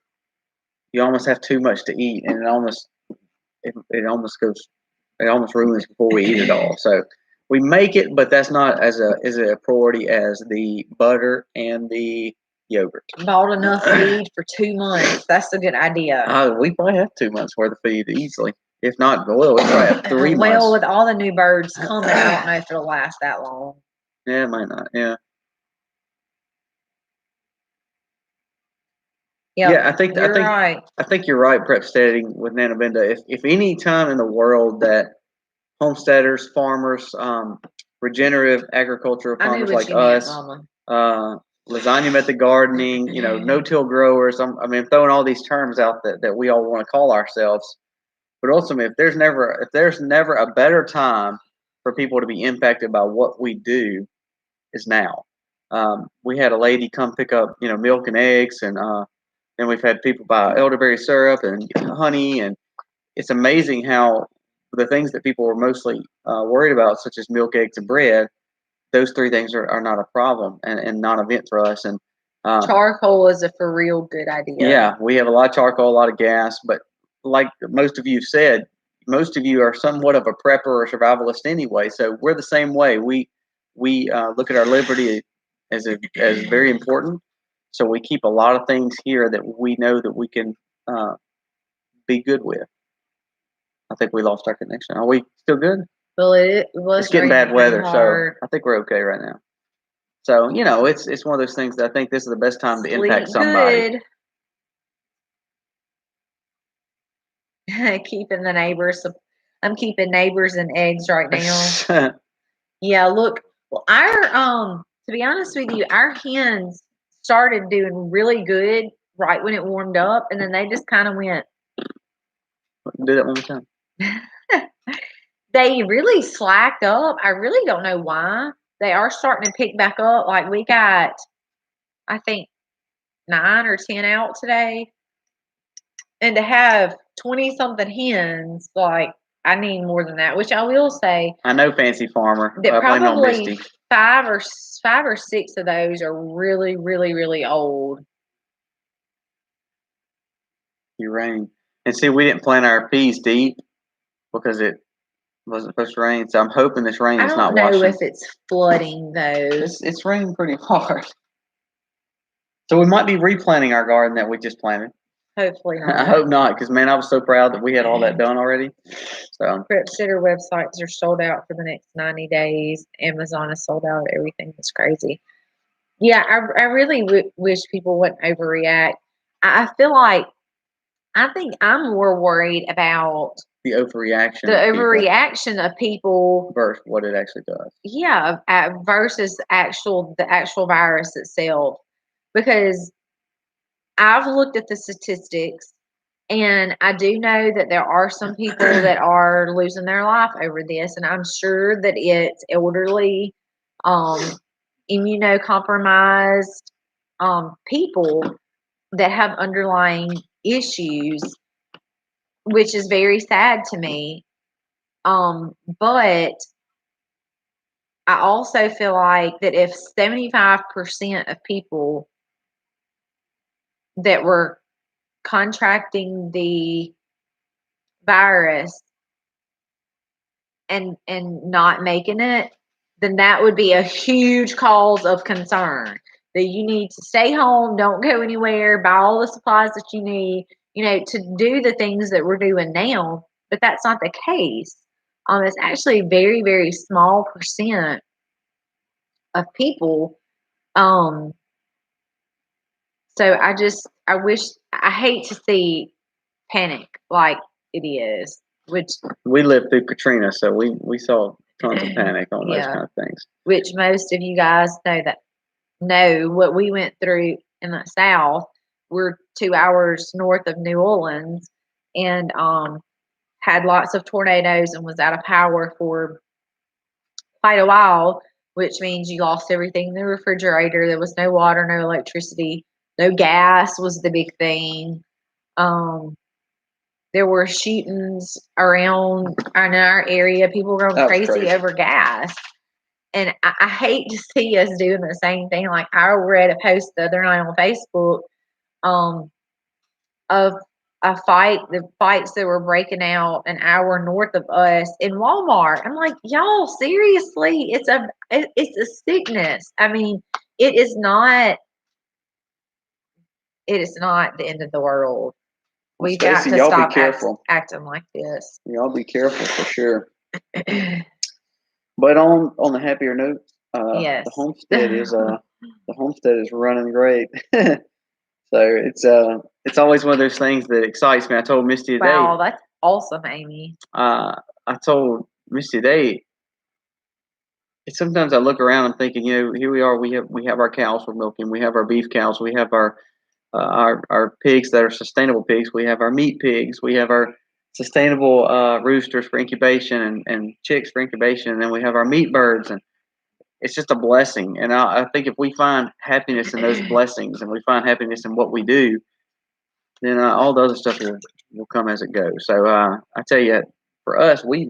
you almost have too much to eat, and it almost ruins before we eat it all. So we make it, but that's not as a priority as the butter and the yogurt. Bought enough feed for 2 months. That's a good idea. We probably have 2 months worth of feed easily. If not, we probably have 3 months. Well, with all the new birds coming, I don't know if it'll last that long. Yeah, it might not. Yeah. Yeah, I think right. I think you're right, prep steading with Nana Benda. If any time in the world that homesteaders, farmers, regenerative agricultural farmers like us, lasagna method gardening, no-till growers. I'm throwing all these terms out that we all want to call ourselves. But ultimately, if there's never a better time for people to be impacted by what we do, is now. We had a lady come pick up, milk and eggs, and and we've had people buy elderberry syrup and honey, and it's amazing how the things that people were mostly worried about, such as milk, eggs, and bread, those three things are not a problem and non-event for us. And charcoal is a for real good idea. Yeah, we have a lot of charcoal, a lot of gas, but like most of you said, most of you are somewhat of a prepper or survivalist anyway. So we're the same way. We look at our liberty as very important. So we keep a lot of things here that we know that we can be good with. I think we lost our connection. Are we still good? Well, it was It's getting bad weather, hard. so I think we're okay right now. So it's one of those things that I think this is the best time to impact somebody. Good. Keeping the neighbors. I'm keeping neighbors and eggs right now. Yeah, look. Well, to be honest with you, our hens started doing really good right when it warmed up, and then they just kind of went. Do that one more time. They really slacked up. I really don't know why. They are starting to pick back up. Like we got, I think, 9 or 10 out today, and to have 20 something hens, like I need more than that. Which I will say, I know, Fancy Farmer. That probably 5 or 6 of those are really, really, really old. You rain, and see, we didn't plant our peas deep because it wasn't supposed to rain. So I'm hoping this rain is not washing. I don't know if it's flooding though. It's raining pretty hard. So we might be replanting our garden that we just planted. Hopefully not. I hope not, because man, I was so proud that we had all that done already. So Prep Sitter websites are sold out for the next 90 days. Amazon is sold out of everything. It's crazy. Yeah, I really wish people wouldn't overreact. I feel like I think I'm more worried about the overreaction. The overreaction of people versus what it actually does. Yeah, versus the actual virus itself. Because I've looked at the statistics, and I do know that there are some people that are losing their life over this, and I'm sure that it's elderly, immunocompromised people that have underlying issues, which is very sad to me. But I also feel like that if 75% of people that were contracting the virus and not making it, then that would be a huge cause of concern. That you need to stay home, don't go anywhere, buy all the supplies that you need, to do the things that we're doing now. But that's not the case. It's actually a very, very small percent of people. So I hate to see panic like it is, which we lived through Katrina, so we saw tons of panic on those kind of things. Which most of you guys know what we went through in the South. We're 2 hours north of New Orleans, and had lots of tornadoes and was out of power for quite a while, which means you lost everything in the refrigerator. There was no water, no electricity, no gas was the big thing. There were shootings around in our area. People were going crazy over gas. And I hate to see us doing the same thing. Like I read a post the other night on Facebook of the fights that were breaking out an hour north of us in Walmart. I'm like, y'all, seriously, it's a sickness. I mean, it is not the end of the world. We've got to stop acting like this. Y'all be careful for sure. But on the happier note, yes. the homestead is running great. So it's always one of those things that excites me. I told Misty today. Wow, that's awesome, Amy. I told Misty today. Sometimes I look around and thinking, here we are. We have our cows we're milking. We have our beef cows. We have our pigs that are sustainable pigs. We have our meat pigs. We have our sustainable roosters for incubation and chicks for incubation. And then we have our meat birds. And it's just a blessing. And I think if we find happiness in those blessings and we find happiness in what we do, then all the other stuff will come as it goes. So I tell you, for us, we've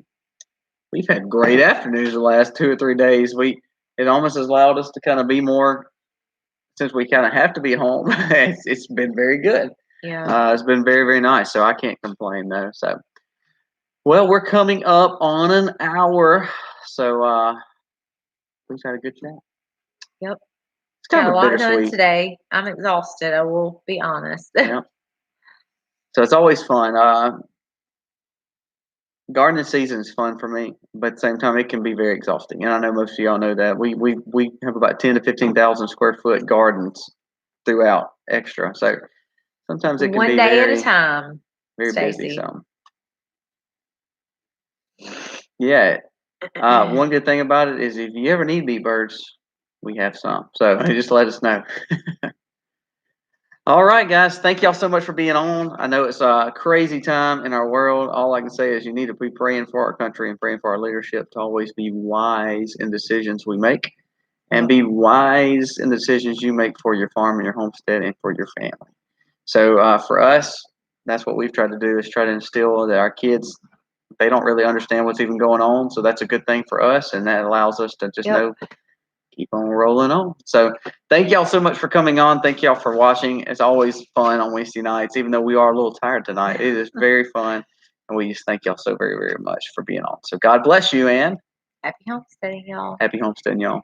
had great afternoons the last 2 or 3 days. It almost has allowed us to kind of be more, since we kind of have to be home. It's been very good. Yeah. It's been very, very nice. So I can't complain though. So well, we're coming up on an hour. So we've had a good chat. Yep. It's kind Got of a a lot done bittersweet. today. I'm exhausted. I will be honest. Yeah. So it's always fun. Gardening season is fun for me, but at the same time, it can be very exhausting. And I know most of y'all know that we have about 10 to 15,000 square foot gardens throughout extra. So sometimes it can One be day at a very, time, very busy. Stacy. So yeah, one good thing about it is if you ever need bee birds, we have some. So just let us know. All right, guys. Thank y'all so much for being on. I know it's a crazy time in our world. All I can say is you need to be praying for our country and praying for our leadership to always be wise in decisions we make and be wise in the decisions you make for your farm and your homestead and for your family. So for us, that's what we've tried to do is try to instill that our kids, they don't really understand what's even going on. So that's a good thing for us. And that allows us to just know, keep on rolling on. So thank y'all so much for coming on. Thank y'all for watching. It's always fun on Wednesday nights, even though we are a little tired tonight. It is very fun. And we just thank y'all so very, very much for being on. So God bless you, and Happy homesteading, y'all. happy homesteading, y'all.